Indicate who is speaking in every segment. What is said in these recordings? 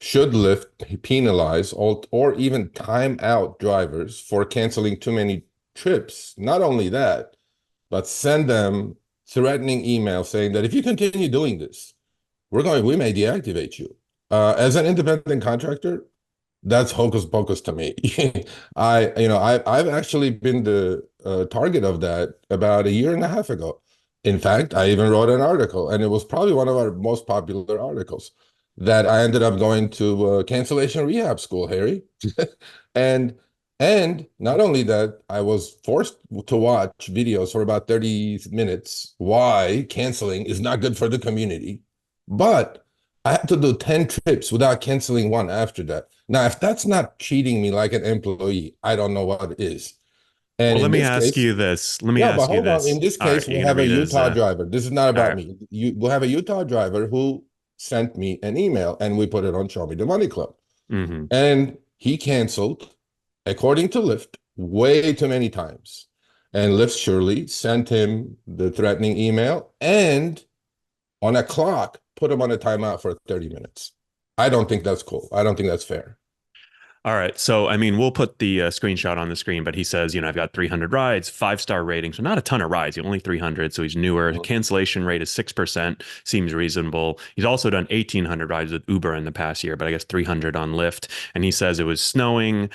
Speaker 1: Should Lyft penalize or even time out drivers for canceling too many trips? Not only that, but send them threatening emails saying that if you continue doing this, we may deactivate you. As an independent contractor, that's hocus pocus to me. I've actually been the target of that about a year and a half ago. In fact, I even wrote an article, and it was probably one of our most popular articles that I ended up going to cancellation rehab school, Harry. and and not only that, I was forced to watch videos for about 30 minutes why canceling is not good for the community. But I had to do 10 trips without canceling one after that. Now, if that's not treating me like an employee, I don't know what is. And
Speaker 2: Well, let
Speaker 1: in
Speaker 2: me
Speaker 1: this
Speaker 2: ask
Speaker 1: case,
Speaker 2: you this. Let me
Speaker 1: yeah, but
Speaker 2: ask you
Speaker 1: hold on. In
Speaker 2: this.
Speaker 1: this
Speaker 2: All right,
Speaker 1: case,
Speaker 2: you're
Speaker 1: we
Speaker 2: gonna
Speaker 1: have a
Speaker 2: read his.
Speaker 1: Utah driver. This is not
Speaker 2: All
Speaker 1: about
Speaker 2: right.
Speaker 1: me. We have a Utah driver who sent me an email and we put it on Show Me the Money Club.
Speaker 2: Mm-hmm.
Speaker 1: And he canceled, according to Lyft, way too many times. And Lyft surely sent him the threatening email and on a clock, put him on a timeout for 30 minutes. I don't think that's cool. I don't think that's fair.
Speaker 2: All right. So, I mean, we'll put the screenshot on the screen, but he says, I've got 300 rides, 5-star rating. So, not a ton of rides, only 300. So, he's newer.
Speaker 1: Mhm.
Speaker 2: Cancellation rate is 6%, seems reasonable. He's also done 1,800 rides with Uber in the past year, but I guess 300 on Lyft. And he says it was snowing,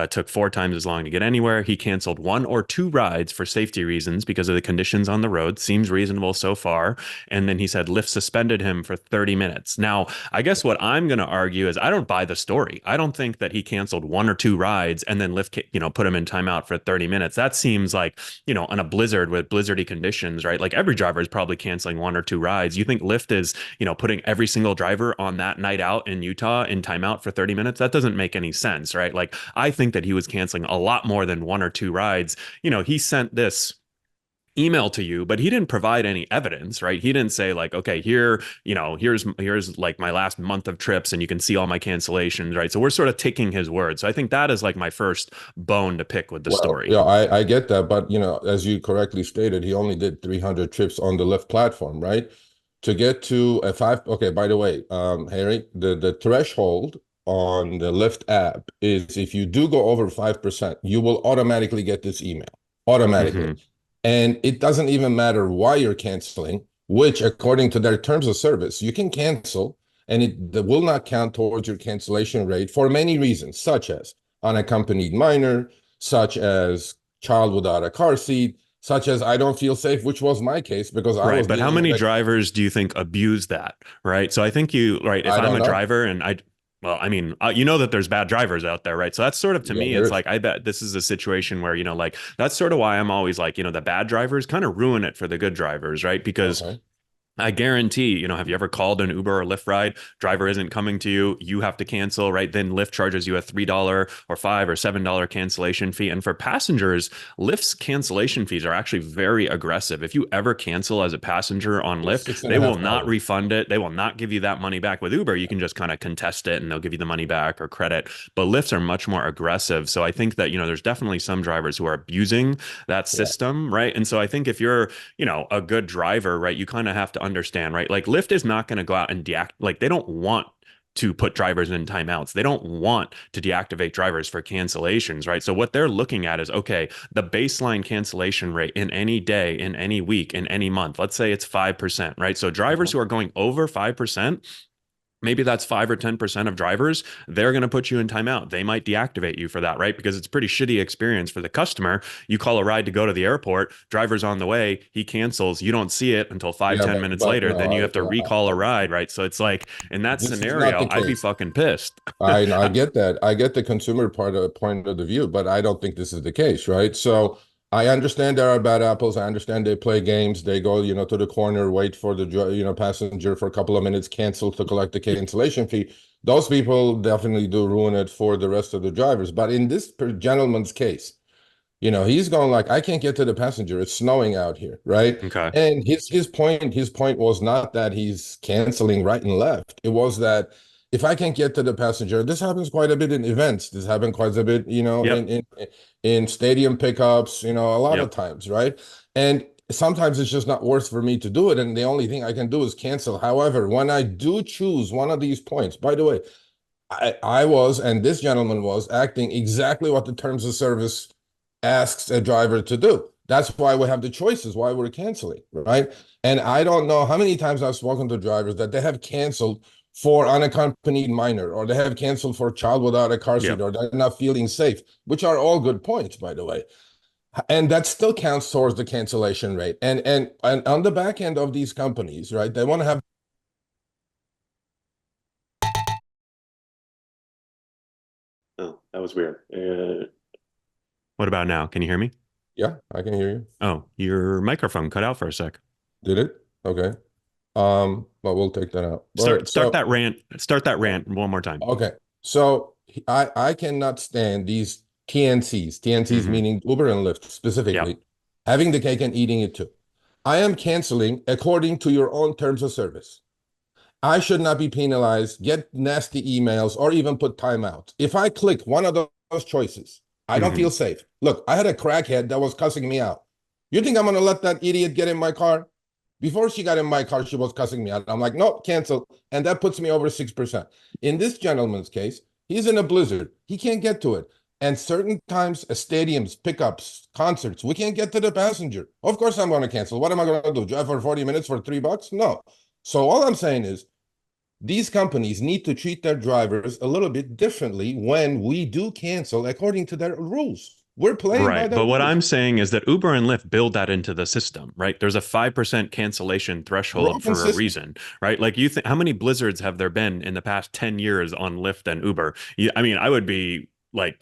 Speaker 2: took 4 times as long to get anywhere. He canceled 1 or 2 rides for safety reasons because of the conditions on the road. Seems reasonable so far. And then he said Lyft suspended him for 30 minutes. Now, I guess what I'm going to argue is I don't buy the story. I don't think that he canceled 1 or 2 rides and then Lyft, put him in timeout for 30 minutes. That seems like, on a blizzard with blizzardy conditions, right? Like every driver is probably canceling 1 or 2 rides. You think Lyft is, putting every single driver on that night out in Utah in timeout for 30 minutes? That doesn't make any sense, right? Like I think that he was canceling a lot more than 1 or 2 rides. He sent this email to you, but he didn't provide any evidence, right? He didn't say like, okay, here's like my last month of trips and you can see all my cancellations, right? So we're sort of taking his word. So I think that is like my first bone to pick with the
Speaker 1: Well,
Speaker 2: story.
Speaker 1: yeah, I get that, but as you correctly stated, he only did 300 trips on the Lyft platform, right? To get to a five, okay, by the way, Harry, the threshold on the Lyft app is if you do go over 5%, you will automatically get this email, automatically.
Speaker 2: Hmm.
Speaker 1: And it doesn't even matter why you're canceling, which according to their terms of service, you can cancel and that will not count towards your cancellation rate for many reasons, such as unaccompanied minor, such as child without a car seat, such as I don't feel safe, which was my case because I
Speaker 2: Right.
Speaker 1: was
Speaker 2: But how
Speaker 1: dealing with
Speaker 2: many
Speaker 1: a,
Speaker 2: drivers do you think abuse that? Right. So I think right, if
Speaker 1: I
Speaker 2: I'm
Speaker 1: don't
Speaker 2: a
Speaker 1: know.
Speaker 2: driver and well, I mean, that there's bad drivers out there, right? So that's sort of to
Speaker 1: Yeah,
Speaker 2: me,
Speaker 1: there
Speaker 2: it's
Speaker 1: is.
Speaker 2: like, I bet this is a situation where, like, that's sort of why I'm always like, the bad drivers kind of ruin it for the good drivers, right? Because
Speaker 1: Okay.
Speaker 2: I guarantee, have you ever called an Uber or Lyft ride? Driver isn't coming to you. You have to cancel, right? Then Lyft charges you a $3 or $5 or $7 cancellation fee. And for passengers, Lyft's cancellation fees are actually very aggressive. If you ever cancel as a passenger on
Speaker 1: It's
Speaker 2: Lyft,
Speaker 1: six and
Speaker 2: they
Speaker 1: a
Speaker 2: will
Speaker 1: half
Speaker 2: not
Speaker 1: dollars.
Speaker 2: refund it. They will not give you that money back. With Uber, you can just kind of contest it and they'll give you the money back or credit. But Lyfts are much more aggressive. So I think that, there's definitely some drivers who are abusing that
Speaker 1: Yeah.
Speaker 2: system, right? And so I think if you're a good driver, right, you kind of have to understand, right? Like Lyft is not going to go out and like they don't want to put drivers in timeouts. They don't want to deactivate drivers for cancellations, right? So what they're looking at is, okay, the baseline cancellation rate in any day, in any week, in any month, let's say it's 5%, right? So drivers
Speaker 1: Mhm.
Speaker 2: who are going over 5%, maybe that's 5 or 10% of drivers, they're going to put you in timeout. They might deactivate you for that, right? Because it's a pretty shitty experience for the customer. You call a ride to go to the airport, driver's on the way, he cancels, you don't see it until five,
Speaker 1: Yeah,
Speaker 2: ten
Speaker 1: but
Speaker 2: minutes
Speaker 1: but
Speaker 2: later,
Speaker 1: no,
Speaker 2: then you have to recall a
Speaker 1: I,
Speaker 2: ride, right? So it's like in that
Speaker 1: this is not
Speaker 2: scenario,
Speaker 1: the
Speaker 2: I'd be
Speaker 1: case.
Speaker 2: fucking pissed.
Speaker 1: I get that. I get the consumer point of the view, but I don't think this is the case, right? So I understand there are bad apples. I understand they play games. They go, to the corner, wait for the, passenger for a couple of minutes, cancel to collect the cancellation fee. Those people definitely do ruin it for the rest of the drivers. But in this gentleman's case, he's going like, I can't get to the passenger. It's snowing out here, right?
Speaker 2: Okay.
Speaker 1: And his point was not that he's canceling right and left. It was that if I can't get to the passenger, this happens quite a bit in events. This happened quite a bit,
Speaker 2: Yep.
Speaker 1: in stadium pickups, a lot of
Speaker 2: Yep.
Speaker 1: times, right? And sometimes it's just not worth for me to do it, and the only thing I can do is cancel. However, when I do choose one of these points, by the way, I was, and this gentleman was acting exactly what the terms of service asks a driver to do. That's why we have the choices, why we're canceling, right? And I don't know how many times I've spoken to drivers that they have canceled for unaccompanied minor, or they have canceled for a child without a car seat,
Speaker 2: Yep.
Speaker 1: or they're not feeling safe, which are all good points, by the way. And that still counts towards the cancellation rate. And on the back end of these companies, right, they want to have.
Speaker 2: Oh, that was weird. What about now? Can you hear me?
Speaker 1: Yeah, I can hear you.
Speaker 2: Oh, your microphone cut out for a sec.
Speaker 1: Did it? Okay. But we'll take that out. All right.
Speaker 2: Start
Speaker 1: So
Speaker 2: that rant. Start that rant one more time.
Speaker 1: okay. So I cannot stand these TNCs. TNCs
Speaker 2: Hmm.
Speaker 1: meaning Uber and Lyft specifically,
Speaker 2: Yep.
Speaker 1: having the cake and eating it too. I am canceling according to your own terms of service. I should not be penalized, get nasty emails, or even put timeout. If I click one of those choices, I don't
Speaker 2: Hmm.
Speaker 1: feel safe. Look, I had a crackhead that was cussing me out. You think I'm going to let that idiot get in my car? Before she got in my car, she was cussing me out. I'm like, nope, cancel. And that puts me over 6%. In this gentleman's case, he's in a blizzard. He can't get to it. And certain times, stadiums, pickups, concerts, we can't get to the passenger. Of course, I'm going to cancel. What am I going to do? Drive for 40 minutes for $3? No. So all I'm saying is these companies need to treat their drivers a little bit differently when we do cancel according to their rules. We're playing by
Speaker 2: Right.
Speaker 1: the
Speaker 2: But what
Speaker 1: rules.
Speaker 2: I'm saying is that Uber and Lyft build that into the system, right? There's a 5% cancellation threshold
Speaker 1: Broken
Speaker 2: for a
Speaker 1: system.
Speaker 2: reason, right? Like you think, how many blizzards have there been in the past 10 years on Lyft and Uber? I mean, I would be like,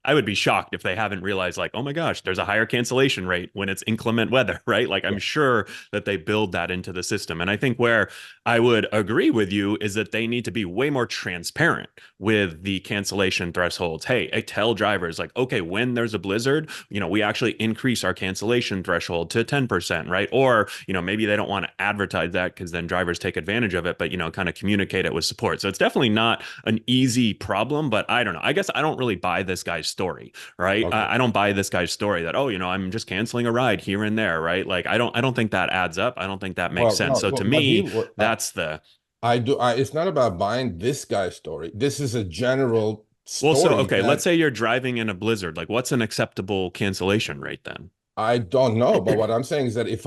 Speaker 2: I would be shocked if they haven't realized, like, oh my gosh, there's a higher cancellation rate when it's inclement weather, right? Like, I'm
Speaker 1: Yeah.
Speaker 2: sure that they build that into the system. And I think where I would agree with you is that they need to be way more transparent with the cancellation thresholds. Hey, I tell drivers, like, okay, when there's a blizzard, we actually increase our cancellation threshold to 10%, right? Or, maybe they don't want to advertise that because then drivers take advantage of it, but, kind of communicate it with support. So it's definitely not an easy problem, but I don't know. I guess I don't really buy this guy's story, right?
Speaker 1: Okay.
Speaker 2: I don't buy this guy's story that, oh, I'm just canceling a ride here and there, right? Like, I don't think that adds up. I don't think that makes
Speaker 1: Well,
Speaker 2: sense.
Speaker 1: no,
Speaker 2: So to
Speaker 1: but
Speaker 2: me, that's the,
Speaker 1: I do. It's not about buying this guy's story. This is a general
Speaker 2: well, so,
Speaker 1: story
Speaker 2: okay, let's
Speaker 1: that
Speaker 2: say you're driving in a blizzard. Like, what's an acceptable cancellation rate then?
Speaker 1: I don't know. But what I'm saying is that if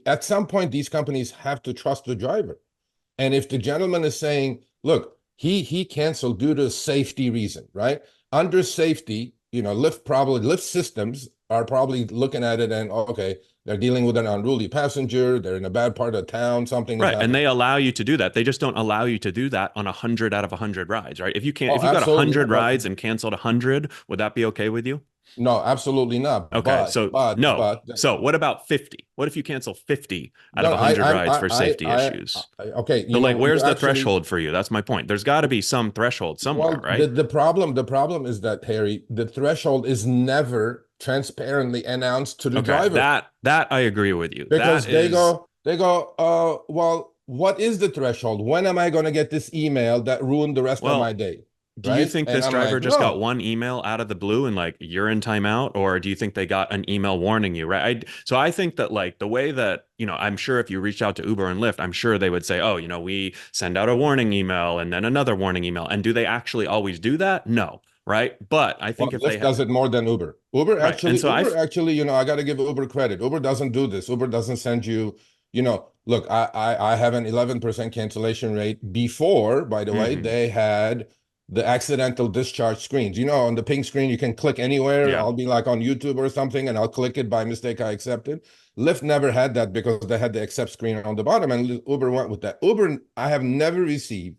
Speaker 1: at some point these companies have to trust the driver, and if the gentleman is saying, look, he canceled due to safety reason, right? Under safety, Lyft systems are probably looking at it and okay, they're dealing with an unruly passenger, they're in a bad part of town, something has
Speaker 2: Right. And
Speaker 1: happened.
Speaker 2: they allow you to do that. They just don't allow you to do that on 100 out of 100 rides, right? If
Speaker 1: Oh,
Speaker 2: you got
Speaker 1: absolutely.
Speaker 2: 100
Speaker 1: But
Speaker 2: rides and canceled 100, would that be okay with you?
Speaker 1: no, absolutely not.
Speaker 2: Okay. So no.
Speaker 1: But
Speaker 2: So what about 50? What if you cancel 50 out of
Speaker 1: no,
Speaker 2: 100 rides for safety
Speaker 1: I
Speaker 2: issues?
Speaker 1: okay,
Speaker 2: So like,
Speaker 1: you
Speaker 2: where's the
Speaker 1: actually.
Speaker 2: threshold for you? That's my point. There's got to be some threshold somewhere,
Speaker 1: Well,
Speaker 2: right?
Speaker 1: the problem is that, Harry, the threshold is never transparently announced to the
Speaker 2: Okay.
Speaker 1: driver
Speaker 2: That I agree with you. That
Speaker 1: because
Speaker 2: is.
Speaker 1: well, what is the threshold? When am I going to get this email that ruined the rest of my
Speaker 2: Well,
Speaker 1: day?
Speaker 2: do you
Speaker 1: Right?
Speaker 2: think
Speaker 1: And
Speaker 2: this
Speaker 1: I'm
Speaker 2: driver
Speaker 1: like,
Speaker 2: just got
Speaker 1: no.
Speaker 2: one email out of the blue and like you're in timeout, or do you think they got an email warning you, right? So I think that like the way that, I'm sure if you reached out to Uber and Lyft, I'm sure they would say, oh, we send out a warning email and then another warning email. And do they actually always do that? No, right? But I
Speaker 1: Well,
Speaker 2: think if they
Speaker 1: Lyft
Speaker 2: have,
Speaker 1: does it more than Uber.
Speaker 2: right. And so
Speaker 1: Uber actually, I got to give Uber credit. Uber doesn't do this. Uber doesn't send you, look, I have an 11% cancellation rate. Before, by the way,
Speaker 2: Mhm.
Speaker 1: they had the accidental discharge screens. On the pink screen, you can click anywhere.
Speaker 2: Yeah.
Speaker 1: I'll be like on YouTube or something, and I'll click it by mistake. I accepted. Lyft never had that because they had the accept screen on the bottom, and Uber went with that. Uber, I have never received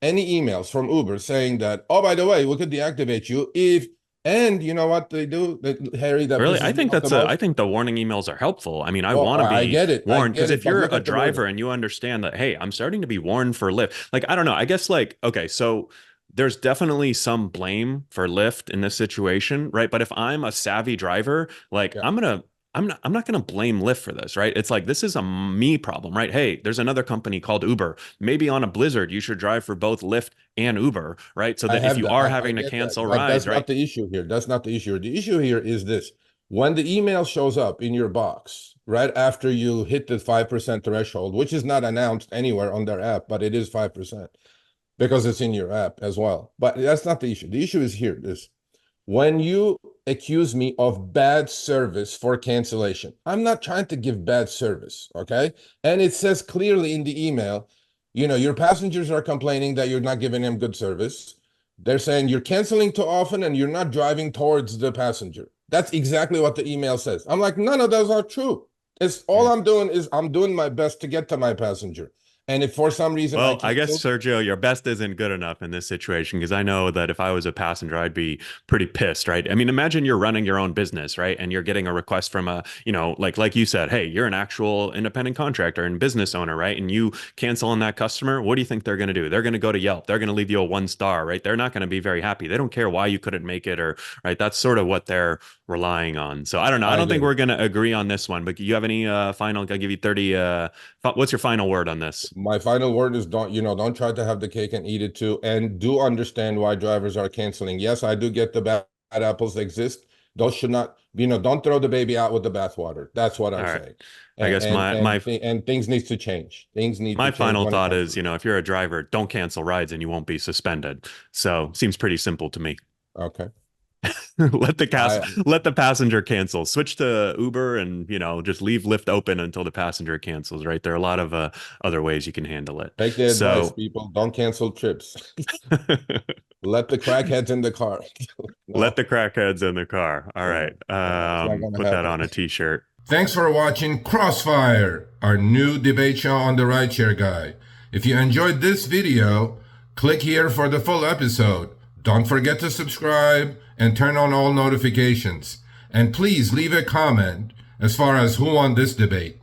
Speaker 1: any emails from Uber saying that, oh, by the way, we could deactivate you if, and you know what they do, Harry, that
Speaker 2: Really,
Speaker 1: pisses me off the
Speaker 2: I
Speaker 1: most?
Speaker 2: think the warning emails are helpful. I mean, I
Speaker 1: Oh,
Speaker 2: want to be
Speaker 1: I
Speaker 2: warned
Speaker 1: get
Speaker 2: because
Speaker 1: it,
Speaker 2: if
Speaker 1: but
Speaker 2: you're
Speaker 1: look
Speaker 2: a
Speaker 1: at the
Speaker 2: driver
Speaker 1: wording.
Speaker 2: and you understand that, hey, I'm starting to be warned for Lyft. Like, I don't know. I guess like, okay, so there's definitely some blame for Lyft in this situation, right? But if I'm a savvy driver, like
Speaker 1: Yeah,
Speaker 2: I'm not gonna blame Lyft for this, right? It's like this is a me problem, right? Hey, there's another company called Uber. Maybe on a blizzard, you should drive for both Lyft and Uber, right? So
Speaker 1: I
Speaker 2: that if
Speaker 1: have
Speaker 2: you
Speaker 1: that.
Speaker 2: are
Speaker 1: I
Speaker 2: having to
Speaker 1: get that,
Speaker 2: cancel
Speaker 1: but
Speaker 2: rides,
Speaker 1: that's not
Speaker 2: right?
Speaker 1: the issue here. That's not the issue. The issue here is this: when the email shows up in your box, right after you hit the 5% threshold, which is not announced anywhere on their app, but it is 5% because it's in your app as well. But that's not the issue. The issue is here, this. When you accuse me of bad service for cancellation, I'm not trying to give bad service, okay? And it says clearly in the email, your passengers are complaining that you're not giving them good service. They're saying you're canceling too often and you're not driving towards the passenger. That's exactly what the email says. I'm like, none of those are true. It's all I'm doing is I'm doing my best to get to my passenger. And if for some reason I
Speaker 2: Well, I guess,
Speaker 1: cancel,
Speaker 2: Sergio, your best isn't good enough in this situation because I know that if I was a passenger, I'd be pretty pissed, right? I mean, imagine you're running your own business, right? And you're getting a request from like you said, hey, you're an actual independent contractor and business owner, right? And you cancel on that customer. What do you think they're going to do? They're going to go to Yelp. They're going to leave you a 1 star, right? They're not going to be very happy. They don't care why you couldn't make it or, right? That's sort of what they're relying on. So I don't know. I
Speaker 1: I
Speaker 2: don't think
Speaker 1: get
Speaker 2: we're
Speaker 1: it.
Speaker 2: going to agree on this one, but you have any final, I'll give you 30, what's your final word on this?
Speaker 1: My final word is don't try to have the cake and eat it too. And do understand why drivers are canceling. Yes, I do get the bad apples exist. Those should not, don't throw the baby out with the bathwater. That's what
Speaker 2: All
Speaker 1: I'm
Speaker 2: right.
Speaker 1: saying.
Speaker 2: I
Speaker 1: And
Speaker 2: guess
Speaker 1: and and, th and things need to change. Things need to
Speaker 2: my
Speaker 1: change
Speaker 2: final
Speaker 1: when it
Speaker 2: thought
Speaker 1: comes
Speaker 2: is,
Speaker 1: to
Speaker 2: if you're a driver, don't cancel rides and you won't be suspended. So seems pretty simple to me.
Speaker 1: okay. I
Speaker 2: Let the passenger cancel. Switch to Uber and, just leave Lyft open until the passenger cancels, right? There are a lot of other ways you can handle it.
Speaker 1: take the advice,
Speaker 2: So
Speaker 1: people. Don't cancel trips. Let the crackheads in the car.
Speaker 2: let
Speaker 1: No,
Speaker 2: the crackheads in the car. All right.
Speaker 1: it's not gonna
Speaker 2: Put that
Speaker 1: happen.
Speaker 2: on a t-shirt.
Speaker 1: Thanks for watching Crossfire, our new debate show on the RideShare Guy. If you enjoyed this video, click here for the full episode. Don't forget to subscribe and turn on all notifications. And please leave a comment as far as who won this debate.